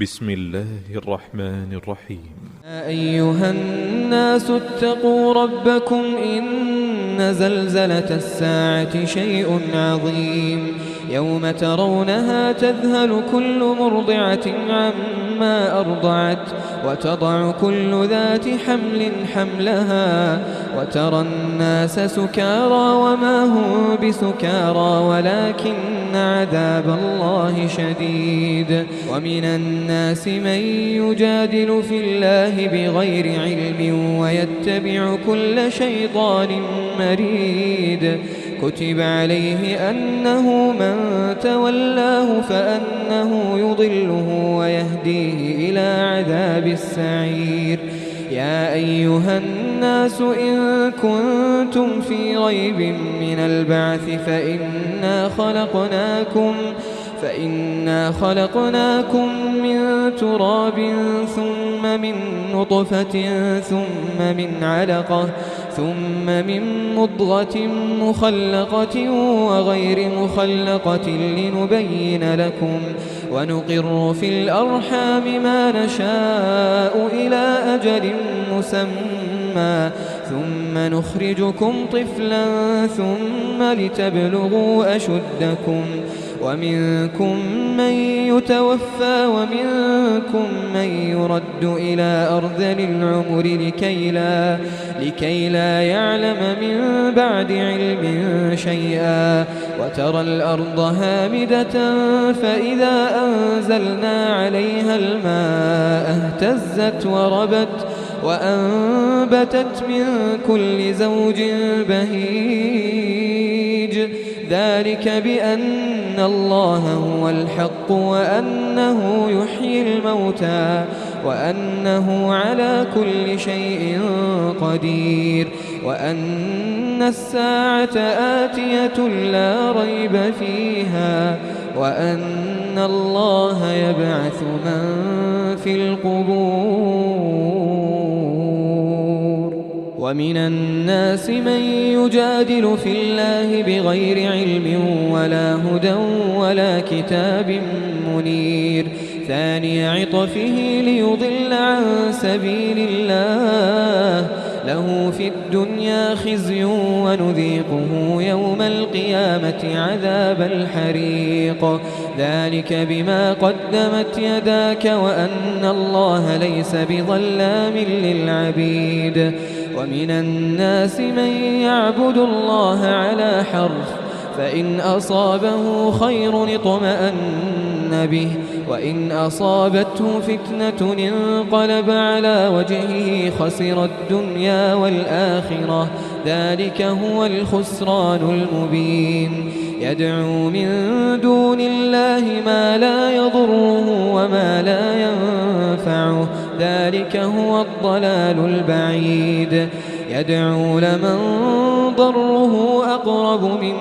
بسم الله الرحمن الرحيم. يا أيها الناس اتقوا ربكم إن زلزلة الساعة شيء عظيم يوم ترونها تذهل كل مرضعة عما أرضعت وتضع كل ذات حمل حملها وترى الناس سكارى وما هم بسكارى ولكن عذاب الله شديد. ومن الناس من يجادل في الله بغير علم ويتبع كل شيطان مريد. كتب عليه أنه من تولاه فأنه يضله ويهديه إلى عذاب السعير. يا أيها الناس إن كنتم في ريب من البعث فإنا خلقناكم من تراب ثم من نطفة ثم من علقة ثم من مضغة مخلقة وغير مخلقة لنبين لكم ونقر في الأرحام ما نشاء إلى أجل مسمى ثم نخرجكم طفلا ثم لتبلغوا أشدكم ومنكم من يتوفى ومنكم من يرد إلى أرذل العمر لكي لا يعلم من بعد علم شيئا. وترى الأرض هامدة فإذا أنزلنا عليها الماء اهتزت وربت وأنبتت من كل زوج بهيج. ذلك بأن الله هو الحق وأنه يحيي الموتى وأنه على كل شيء قدير وأن الساعة آتية لا ريب فيها وأن الله يبعث من في القبور. ومن الناس من يجادل في الله بغير علم ولا هدى ولا كتاب منير. ثاني عطفه ليضل عن سبيل الله له في الدنيا خزي ونذيقه يوم القيامة عذاب الحريق. ذلك بما قدمت يداك وأن الله ليس بظلام للعبيد. ومن الناس من يعبد الله على حرف فإن أصابه خير اطمأن به وإن أصابته فتنة انقلب على وجهه خسر الدنيا والآخرة ذلك هو الخسران المبين. يدعو من دون الله ما لا يضره وما لا ينفعه ذلك هو الضلال البعيد. يدعو لمن ضره أقرب من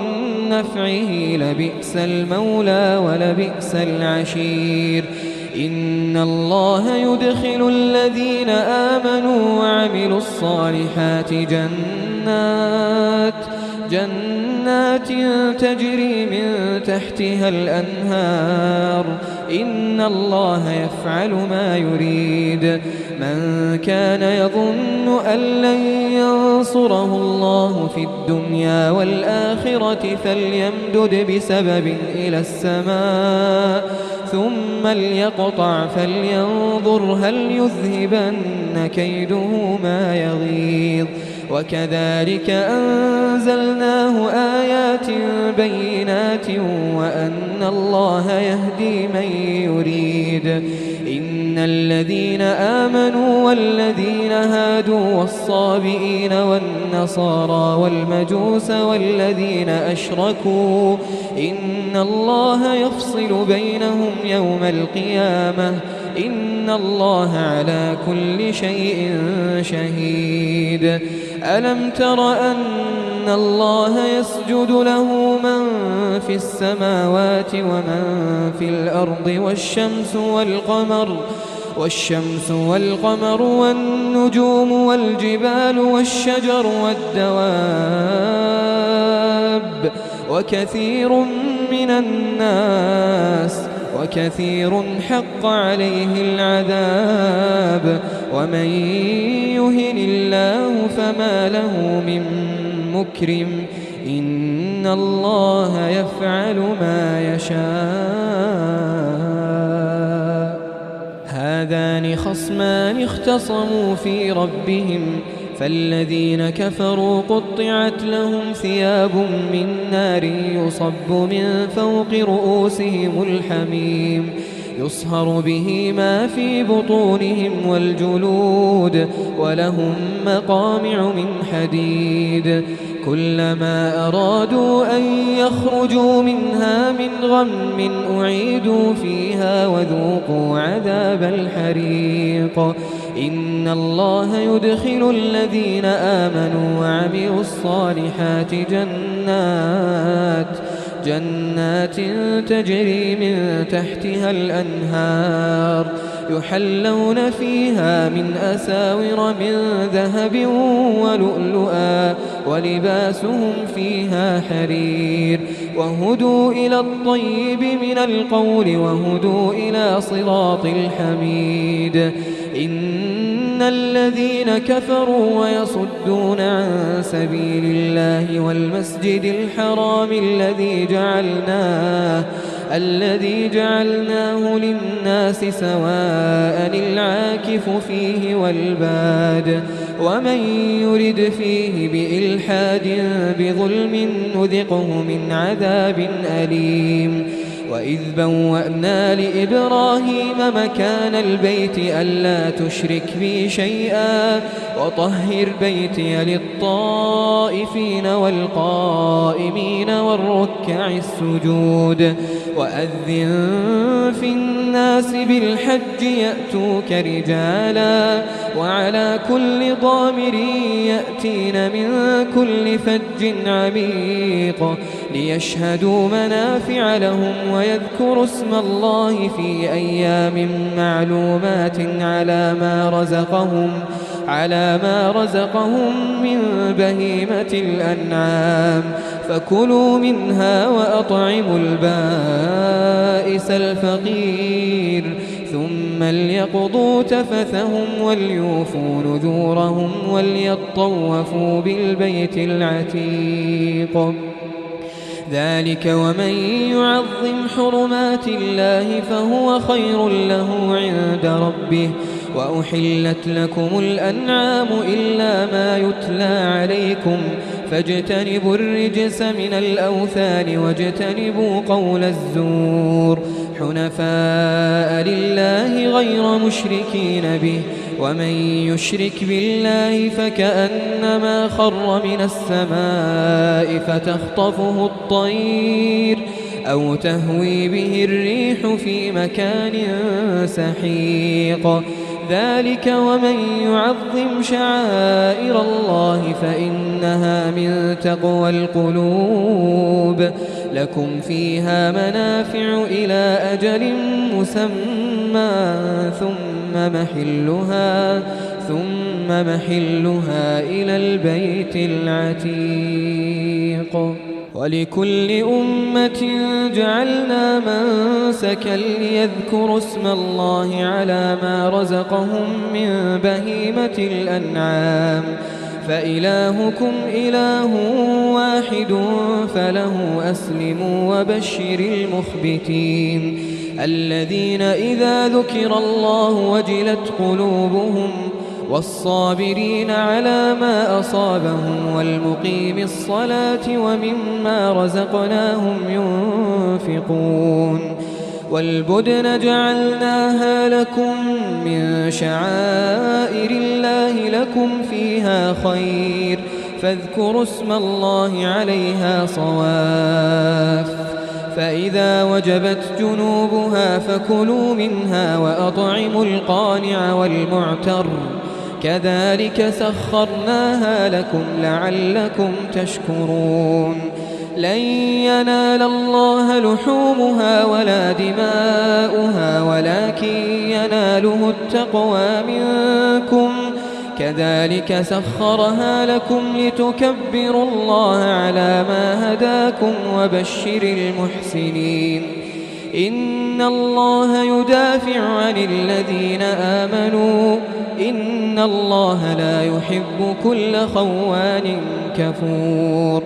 نفعه لبئس المولى ولبئس العشير. إن الله يدخل الذين آمنوا وعملوا الصالحات جنات تجري من تحتها الأنهار إن الله يفعل ما يريد. من كان يظن أن لن ينصره الله في الدنيا والآخرة فليمدد بسبب إلى السماء ثم ليقطع فلينظر هل يذهبن كيده ما يغيظ. وكذلك أنزلناه آيات بينات وأن الله يهدي من يريد. إن الذين آمنوا والذين هادوا والصابئين والنصارى والمجوس والذين أشركوا إن الله يفصل بينهم يوم القيامة إن الله على كل شيء شهيد. ألم تر أن الله يسجد له من في السماوات ومن في الأرض والشمس والقمر والنجوم والجبال والشجر والدواب وكثير من الناس وكثير حق عليه العذاب ومن يهن الله فما له من مكرم إن الله يفعل ما يشاء هذان خصمان اختصموا في ربهم فالذين كفروا قطعت لهم ثياب من نار يصب من فوق رؤوسهم الحميم يصهر به ما في بطونهم والجلود ولهم مقامع من حديد كلما أرادوا أن يخرجوا منها من غم أعيدوا فيها وذوقوا عذاب الحريق إن الله يدخل الذين آمنوا وعملوا الصالحات جنات تجري من تحتها الأنهار يحلون فيها من أساور من ذهب ولؤلؤا ولباسهم فيها حرير وهدوا إلى الطيب من القول وهدوا إلى صراط الحميد إن الذين كفروا ويصدون عن سبيل الله والمسجد الحرام الذي جعلناه للناس سواء العاكف فيه والباد ومن يرد فيه بإلحاد بظلم نذقه من عذاب أليم وإذ بوأنا لإبراهيم مكان البيت ألا تشرك بي شيئا وطهر بيتي للطائفين والقائمين والركع السجود وأذن في الناس بالحج يأتوك رجالا وعلى كل ضامر يأتين من كل فج عميق ليشهدوا منافع لهم ويذكروا اسم الله في أيام معلومات على ما رزقهم من بهيمة الأنعام فكلوا منها وأطعموا البائس الفقير ثم ليقضوا تفثهم وليوفوا نذورهم وليطوفوا بالبيت العتيق ذلك ومن يعظم حرمات الله فهو خير له عند ربه وأحلت لكم الأنعام إلا ما يتلى عليكم فاجتنبوا الرجس من الأوثان واجتنبوا قول الزور حنفاء لله غير مشركين به ومن يشرك بالله فكأنما خر من السماء فتخطفه الطير أو تهوي به الريح في مكان سحيق ذلك ومن يعظم شعائر الله فإنها من تقوى القلوب لكم فيها منافع إلى أجل مسمى ثم محلها إلى البيت العتيق ولكل أمة جعلنا منسكا ليذكروا اسم الله على ما رزقهم من بهيمة الأنعام فإلهكم إله واحد فله أسلموا وبشر المخبتين الذين إذا ذكر الله وجلت قلوبهم والصابرين على ما أصابهم والمقيم الصلاة ومما رزقناهم ينفقون والبدن جعلناها لكم من شعائر الله لكم فيها خير فاذكروا اسم الله عليها صواف فإذا وجبت جنوبها فكلوا منها وأطعموا القانع والمعتر كذلك سخرناها لكم لعلكم تشكرون لن ينال الله لحومها ولا دماؤها ولكن يناله التقوى منكم كذلك سخرها لكم لتكبروا الله على ما هداكم وبشر المحسنين إن الله يدافع عن الذين آمنوا إن الله لا يحب كل خوان كفور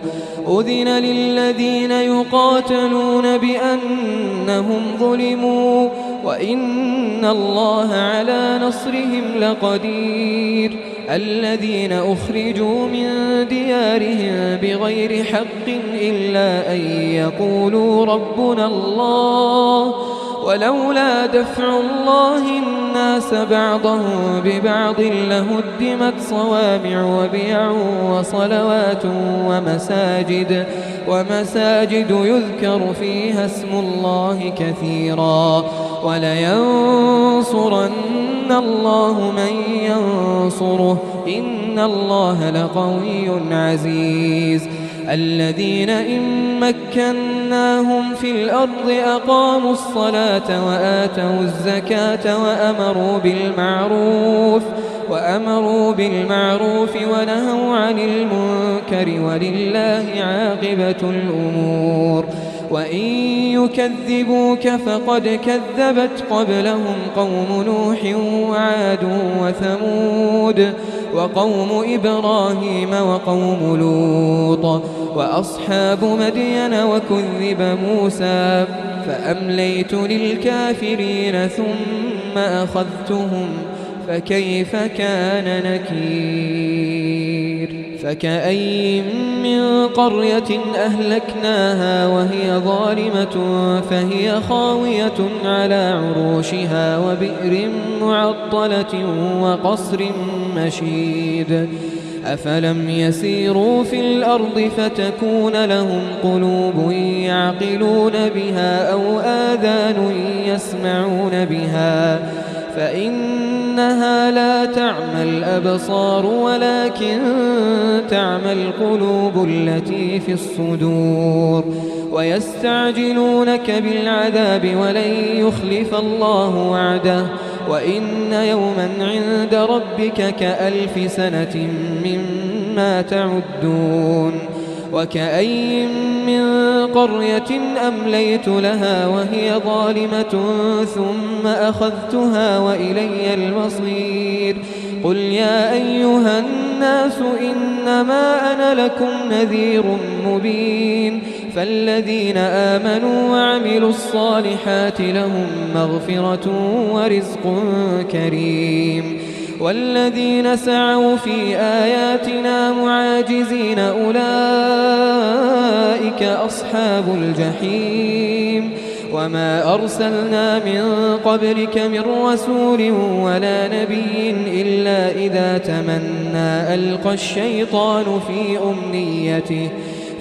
أذن للذين يقاتلون بأنهم ظلموا وإن الله على نصرهم لقدير الذين أخرجوا من ديارهم بغير حق إلا أن يقولوا ربنا الله ولولا دفع الله الناس بعضهم ببعض لهدمت صوامع وبيع وصلوات ومساجد يذكر فيها اسم الله كثيرا ولينصرن الله من ينصره إن الله لقوي عزيز الذين إن مكناهم في الأرض أقاموا الصلاة وآتوا الزكاة وأمروا بالمعروف ونهوا عن المنكر ولله عاقبة الأمور وإن يكذبوك فقد كذبت قبلهم قوم نوح وعاد وثمود وقوم إبراهيم وقوم لوط وأصحاب مدين وكذب موسى فأمليت للكافرين ثم أخذتهم فكيف كان نكير فكأي من قرية أهلكناها وهي ظالمة فهي خاوية على عروشها وبئر معطلة وقصر مشيد أفلم يسيروا في الأرض فتكون لهم قلوب يعقلون بها أو آذان يسمعون بها فإنها لا تعمى الأبصار ولكن تعمى القلوب التي في الصدور ويستعجلونك بالعذاب ولن يخلف الله وعده وإن يوما عند ربك كألف سنة مما تعدون وكأي من قرية أمليت لها وهي ظالمة ثم أخذتها وإلي المصير قل يا أيها الناس إنما أنا لكم نذير مبين فالذين آمنوا وعملوا الصالحات لهم مغفرة ورزق كريم والذين سعوا في آياتنا معاجزين أولئك أصحاب الجحيم وما أرسلنا من قبلك من رسول ولا نبي إلا إذا تمنى ألقى الشيطان في أمنيته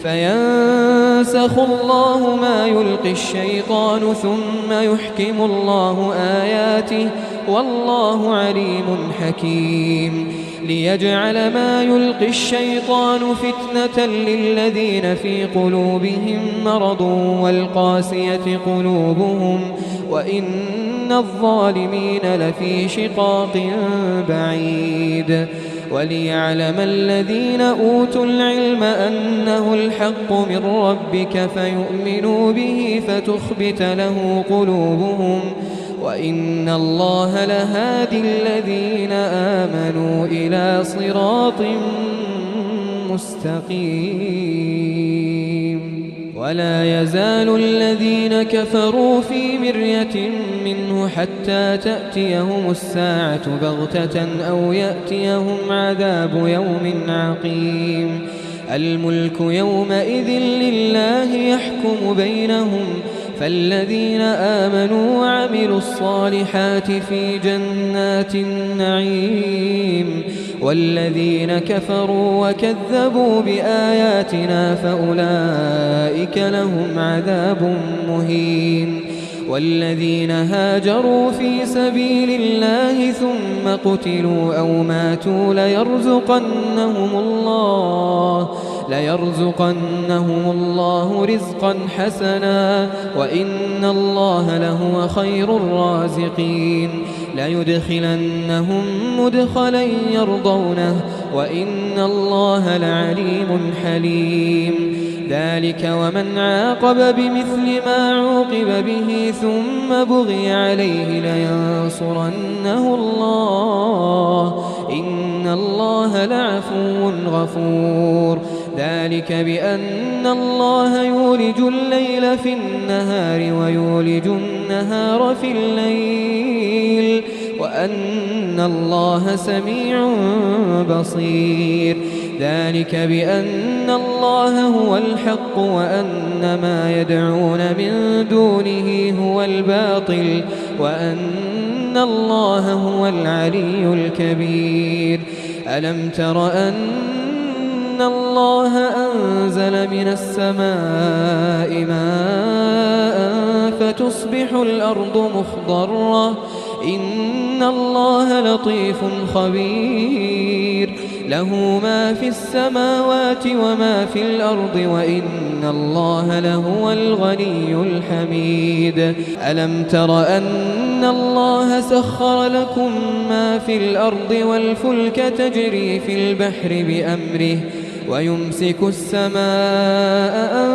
فينسخ الله ما يلقي الشيطان ثم يحكم الله آياته والله عليم حكيم ليجعل ما يلقي الشيطان فتنة للذين في قلوبهم مرض والقاسية قلوبهم وإن الظالمين لفي شقاق بعيد وليعلم الذين أوتوا العلم أنه الحق من ربك فيؤمنوا به فتخبت له قلوبهم وإن الله لهادي الذين آمنوا إلى صراط مستقيم ولا يزال الذين كفروا في مرية منه حتى تأتيهم الساعة بغتة أو يأتيهم عذاب يوم عقيم الملك يومئذ لله يحكم بينهم فالذين آمنوا وعملوا الصالحات في جنات النعيم والذين كفروا وكذبوا بآياتنا فأولئك لهم عذاب مهين والذين هاجروا في سبيل الله ثم قتلوا أو ماتوا ليرزقنهم الله رزقا حسنا وإن الله لهو خير الرازقين ليدخلنهم مدخلا يرضونه وإن الله لعليم حليم ذلك ومن عاقب بمثل ما عوقب به ثم بغي عليه لينصرنه الله إن الله لعفو غفور ذلك بأن الله يولج الليل في النهار ويولج النهار في الليل وأن الله سميع بصير ذلك بأن الله هو الحق وأن ما يدعون من دونه هو الباطل وأن الله هو العلي الكبير ألم تر أن الله أنزل من السماء ماء فتصبح الأرض مخضرة إن الله لطيف خبير له ما في السماوات وما في الأرض وإن الله لهو الغني الحميد ألم تر أن الله سخر لكم ما في الأرض والفلك تجري في البحر بأمره ويمسك السماء أن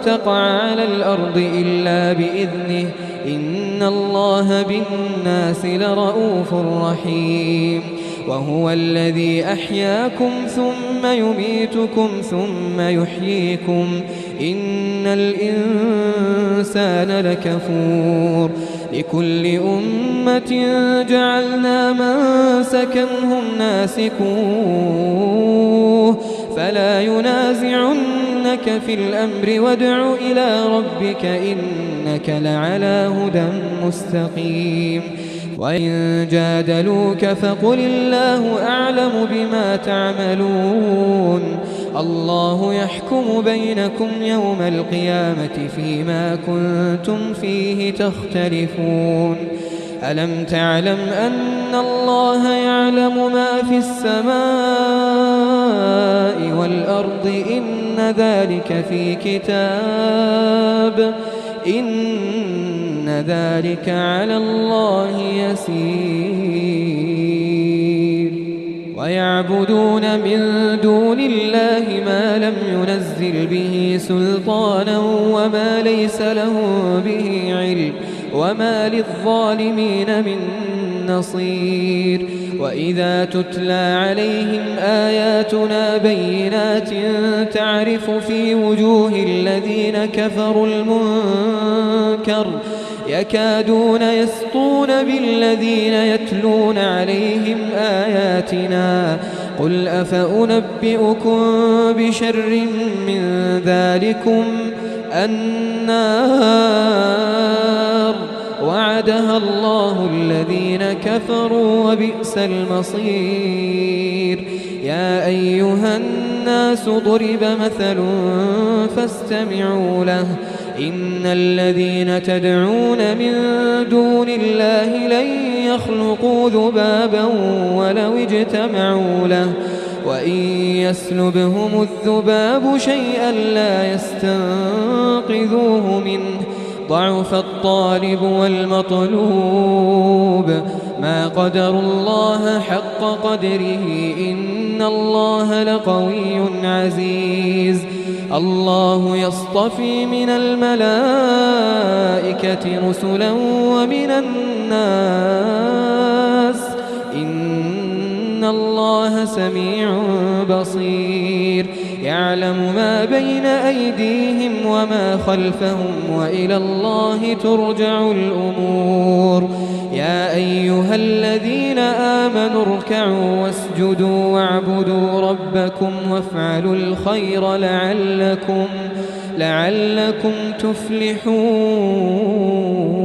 تقع على الأرض إلا بإذنه إن الله بالناس لرؤوف رحيم وهو الذي أحياكم ثم يميتكم ثم يحييكم إن الإنسان لكفور لكل أمة جعلنا منسكا هم ناسكوه فلا ينازعنك في الأمر وادع إلى ربك إنك لعلى هدى مستقيم وإن جادلوك فقل الله أعلم بما تعملون الله يحكم بينكم يوم القيامة فيما كنتم فيه تختلفون ألم تعلم أن الله يعلم ما في السماء والأرض إن ذلك في كتاب إن ذلك على الله يسير ويعبدون من دون الله ما لم ينزل به سلطانا وما ليس له به علم وما للظالمين من نصير وإذا تتلى عليهم آياتنا بينات تعرف في وجوه الذين كفروا المنكر يكادون يسطون بالذين يتلون عليهم آياتنا قل أفأنبئكم بشر من ذلكم النار وعدها الله الذين كفروا وبئس المصير يا أيها الناس ضرب مثل فاستمعوا له إن الذين تدعون من دون الله لن يخلقوا ذبابا ولو اجتمعوا له وإن يسلبهم الذباب شيئا لا يستنقذوه منه ضعف الطالب والمطلوب ما قدروا الله حق قدره إن الله لقوي عزيز الله يصطفي من الملائكة رسلا ومن الناس إن الله سميع بصير يعلم ما بين أيديهم وما خلفهم وإلى الله ترجع الأمور يا أيها الذين آمنوا اركعوا واسجدوا واعبدوا ربكم وافعلوا الخير لعلكم تفلحون